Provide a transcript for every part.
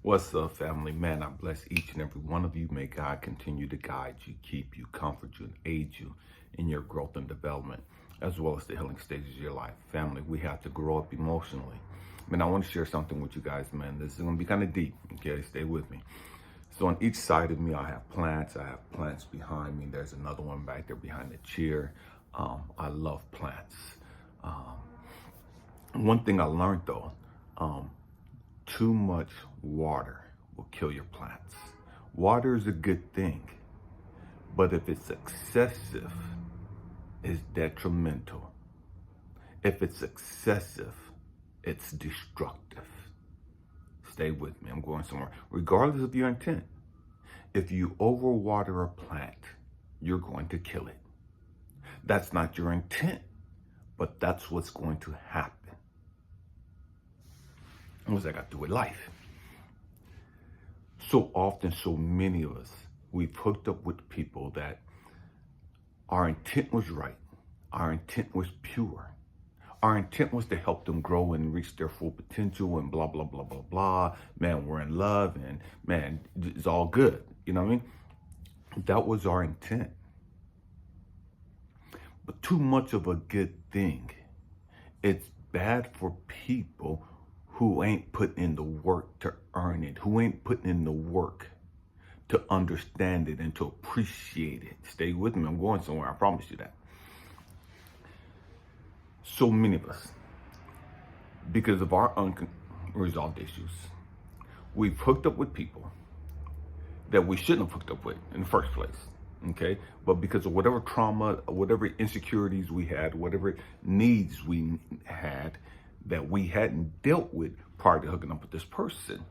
What's up, family? Man, I bless each and every one of you. May God continue to guide you, keep you, comfort you, and aid you in your growth and development, as well as the healing stages of your life. Family, we have to grow up emotionally. Man, I want to share something with you guys, man. This is going to be kind of deep, okay? Stay with me. So on each side of me, I have plants. I have plants behind me. There's another one back there behind the chair. I love plants. One thing I learned, though, too much water will kill your plants. Water is a good thing, but if it's excessive, it's detrimental. If it's excessive, it's destructive. Stay with me, I'm going somewhere. Regardless of your intent, if you overwater a plant, you're going to kill it. That's not your intent, but that's what's going to happen. What's that got to do with life? So often, so many of us, we've hooked up with people that our intent was right. Our intent was pure. Our intent was to help them grow and reach their full potential and blah, blah, blah, blah, blah. Man, we're in love and man, it's all good. You know what I mean? That was our intent. But too much of a good thing, it's bad for people who ain't putting in the work to earn it, who ain't putting in the work to understand it and to appreciate it. Stay with me, I'm going somewhere, I promise you that. So many of us, because of our unresolved issues, we've hooked up with people that we shouldn't have hooked up with in the first place, okay? But because of whatever trauma, whatever insecurities we had, whatever needs we had, that we hadn't dealt with prior to hooking up with this person.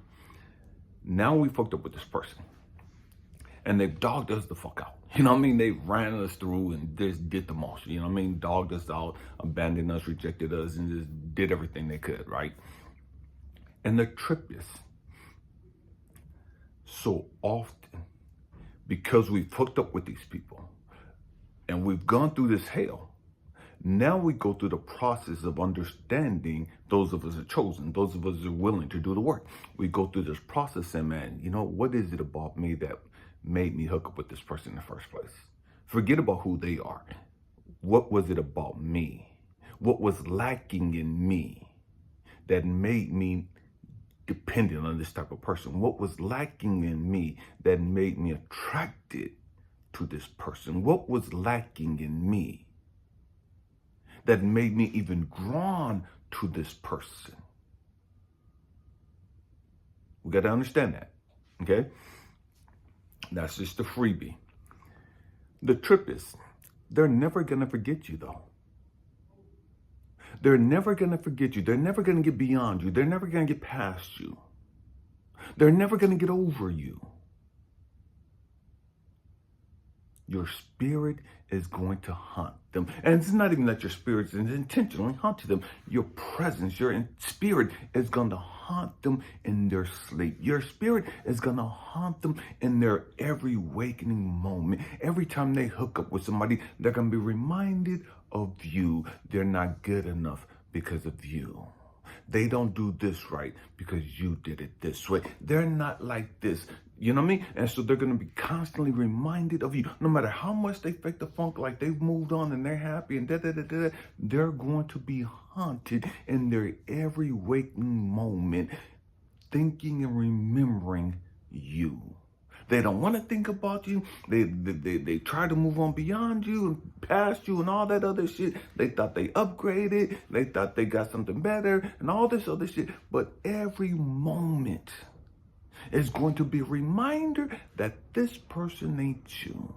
Now we fucked up with this person. And they've dogged us the fuck out. You know what I mean? They ran us through and just did the most. You know what I mean? Dogged us out, abandoned us, rejected us, and just did everything they could, right? And the trip is, so often, because we've hooked up with these people and we've gone through this hell, now we go through the process of understanding those of us are chosen, those of us are willing to do the work. We go through this process and man, you know, what is it about me that made me hook up with this person in the first place? Forget about who they are. What was it about me? What was lacking in me that made me dependent on this type of person? What was lacking in me that made me attracted to this person? What was lacking in me that made me even drawn to this person? We got to understand that, okay? That's just a freebie. The trip is, they're never going to forget you, though. They're never going to forget you. They're never going to get beyond you. They're never going to get past you. They're never going to get over you. Your spirit is going to haunt them. And it's not even that your spirit is intentionally haunting them. Your presence, your spirit is going to haunt them in their sleep. Your spirit is going to haunt them in their every wakening moment. Every time they hook up with somebody, they're going to be reminded of you. They're not good enough because of you. They don't do this right because you did it this way. They're not like this. You know what I mean? And so they're going to be constantly reminded of you. No matter how much they fake the funk like they've moved on and they're happy and da-da-da-da, they're going to be haunted in their every waking moment, thinking and remembering you. They don't want to think about you. They try to move on beyond you and past you and all that other shit. They thought they upgraded. They thought they got something better and all this other shit. But every moment is going to be a reminder that this person ain't you.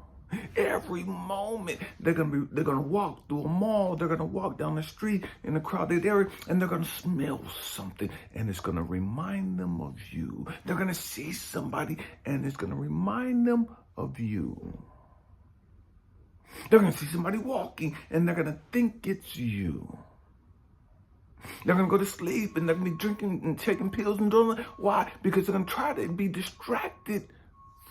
Every moment they're gonna walk through a mall, they're gonna walk down the street in a crowded area, and they're gonna smell something, and it's gonna remind them of you. They're gonna see somebody, and it's gonna remind them of you. They're gonna see somebody walking, and they're gonna think it's you. They're gonna go to sleep, and they're gonna be drinking and taking pills and doing that. Why? Because they're gonna try to be distracted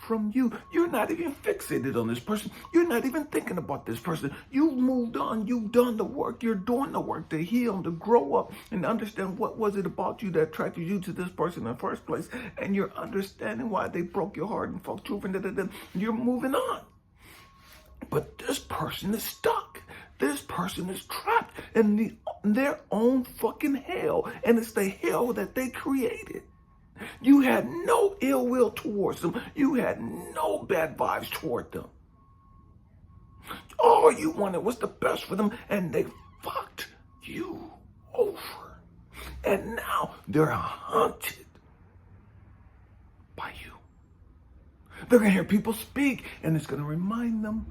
from you. You're not even fixated on this person. You're not even thinking about this person. You've moved on. You've done the work. You're doing the work to heal, to grow up, and understand what was it about you that attracted you to this person in the first place. And you're understanding why they broke your heart and fucked you over. And you're moving on. But this person is stuck. This person is trapped in their own fucking hell. And it's the hell that they created. You had no ill will towards them. You had no bad vibes toward them. All you wanted was the best for them, and they fucked you over. And now they're haunted by you. They're going to hear people speak, and it's going to remind them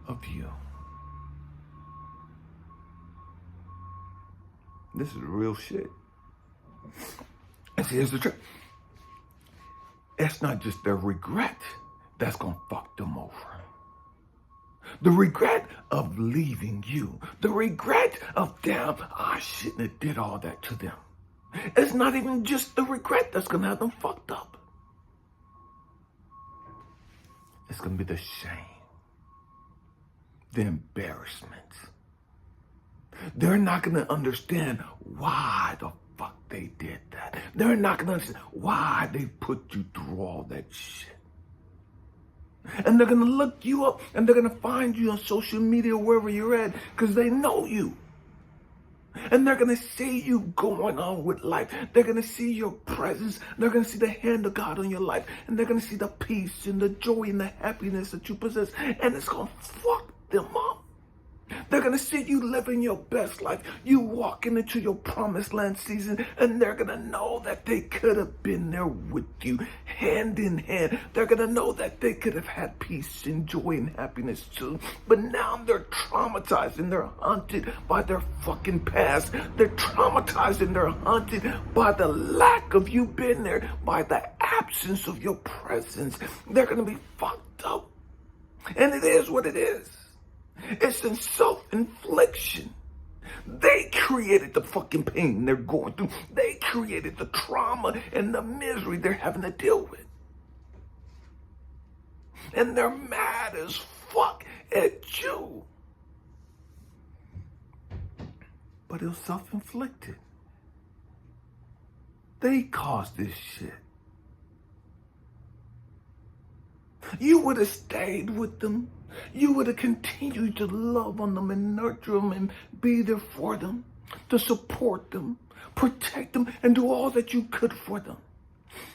of you. This is real shit. And see, here's the trick. It's not just their regret that's going to fuck them over. The regret of leaving you. The regret of, damn, I shouldn't have did all that to them. It's not even just the regret that's going to have them fucked up. It's going to be the shame. The embarrassment. They're not going to understand why the fuck they did that. They're not going to understand why they put you through all that shit. And they're going to look you up and they're going to find you on social media, wherever you're at, because they know you. And they're going to see you going on with life. They're going to see your presence. They're going to see the hand of God on your life. And they're going to see the peace and the joy and the happiness that you possess. And it's going to fuck them up. They're going to see you living your best life. You walking into your promised land season, and they're going to know that they could have been there with you, hand in hand. They're going to know that they could have had peace and joy and happiness too. But now they're traumatized and they're haunted by their fucking past. They're traumatized and they're haunted by the lack of you being there, by the absence of your presence. They're going to be fucked up. And it is what it is. It's in self-infliction. They created the fucking pain they're going through. They created the trauma and the misery they're having to deal with. And they're mad as fuck at you. But it was self-inflicted. They caused this shit. You would have stayed with them. You would have continued to love on them and nurture them and be there for them, to support them, protect them, and do all that you could for them.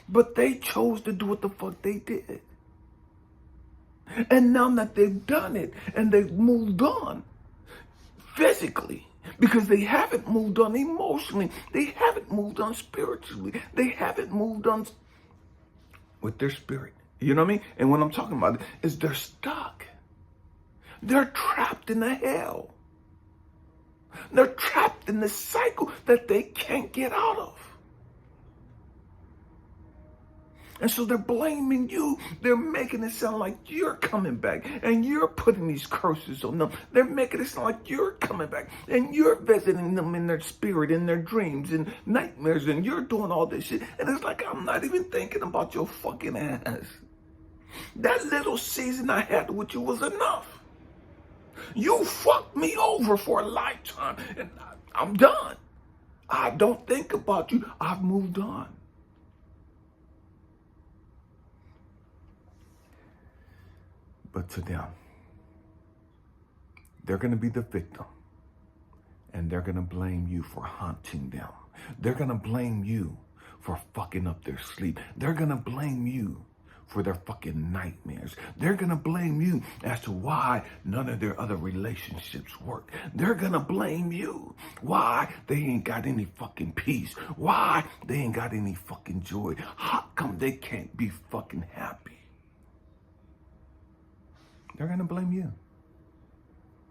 But they chose to do what the fuck they did. And now that they've done it and they've moved on physically, because they haven't moved on emotionally, they haven't moved on spiritually, they haven't moved on with their spirit. You know what I mean? And what I'm talking about is they're stuck. They're trapped in a hell. They're trapped in this cycle that they can't get out of. And so they're blaming you. They're making it sound like you're coming back and you're putting these curses on them. They're making it sound like you're coming back and you're visiting them in their spirit, in their dreams and nightmares, and you're doing all this shit. And it's like, I'm not even thinking about your fucking ass. That little season I had with you was enough. You fucked me over for a lifetime, and I'm done. I don't think about you. I've moved on. But to them, they're going to be the victim, and they're going to blame you for haunting them. They're going to blame you for fucking up their sleep. They're going to blame you for their fucking nightmares. They're going to blame you as to why none of their other relationships work. They're going to blame you why they ain't got any fucking peace, why they ain't got any fucking joy. How come they can't be fucking happy? They're going to blame you.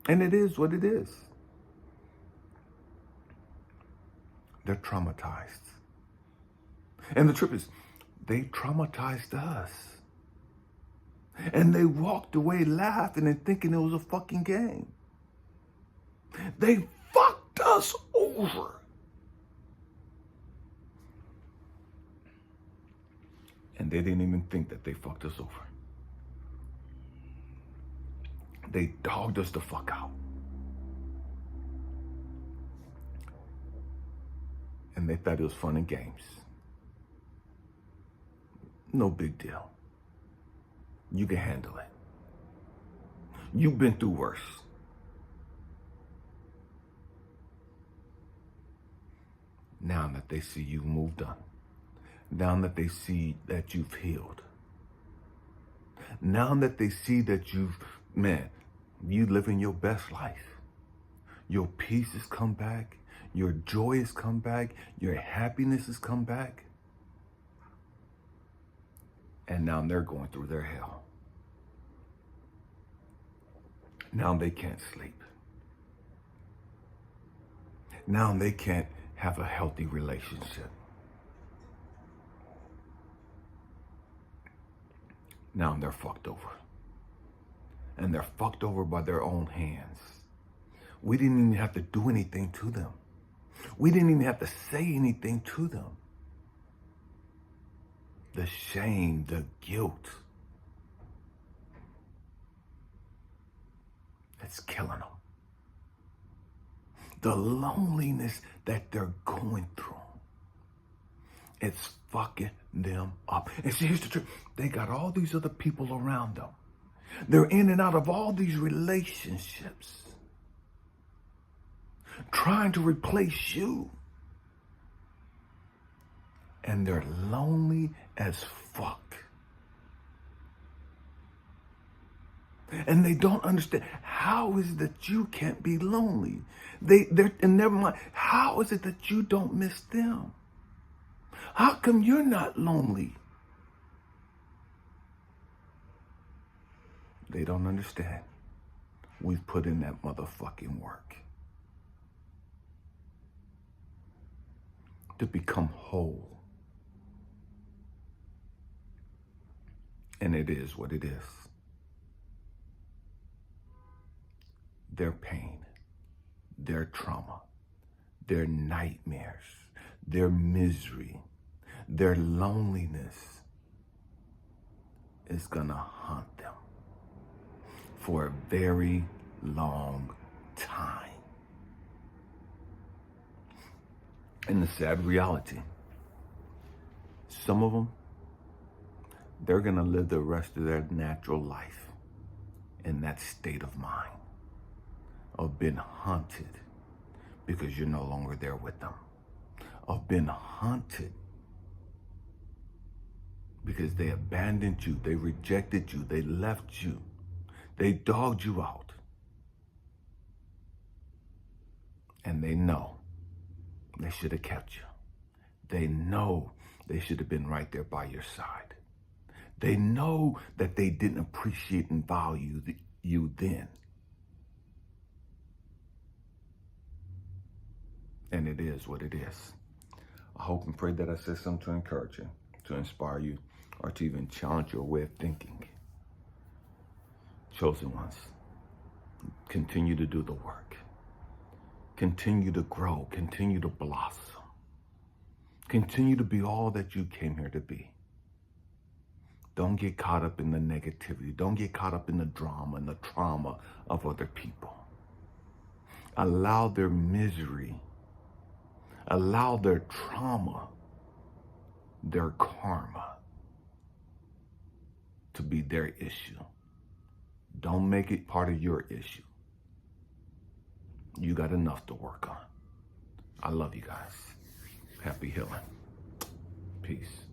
And it is what it is. They're traumatized. And the truth is, they traumatized us. And they walked away laughing and thinking it was a fucking game. They fucked us over. And they didn't even think that they fucked us over. They dogged us the fuck out. And they thought it was fun and games. No big deal. You can handle it. You've been through worse. Now that they see you moved on, now that they see that you've healed, now that they see that you living your best life, your peace has come back, your joy has come back, your happiness has come back, and now they're going through their hell. Now they can't sleep. Now they can't have a healthy relationship. Now they're fucked over. And they're fucked over by their own hands. We didn't even have to do anything to them. We didn't even have to say anything to them. The shame, the guilt, it's killing them. The loneliness that they're going through, it's fucking them up. And see, here's the truth. They got all these other people around them. They're in and out of all these relationships, trying to replace you. And they're lonely as fuck. And they don't understand, how is it that you can't be lonely? They're in their mind, how is it that you don't miss them? How come you're not lonely? They don't understand. We've put in that motherfucking work to become whole. And it is what it is. Their pain, their trauma, their nightmares, their misery, their loneliness is gonna haunt them for a very long time. And the sad reality, some of them, they're gonna live the rest of their natural life in that state of mind of being haunted because you're no longer there with them, of being haunted because they abandoned you, they rejected you, they left you, they dogged you out. And they know they should have kept you. They know they should have been right there by your side. They know that they didn't appreciate and value you then. And it is what it is. I hope and pray that I said something to encourage you, to inspire you, or to even challenge your way of thinking. Chosen ones, continue to do the work. Continue to grow. Continue to blossom. Continue to be all that you came here to be. Don't get caught up in the negativity. Don't get caught up in the drama and the trauma of other people. Allow their misery, allow their trauma, their karma to be their issue. Don't make it part of your issue. You got enough to work on. I love you guys. Happy healing. Peace.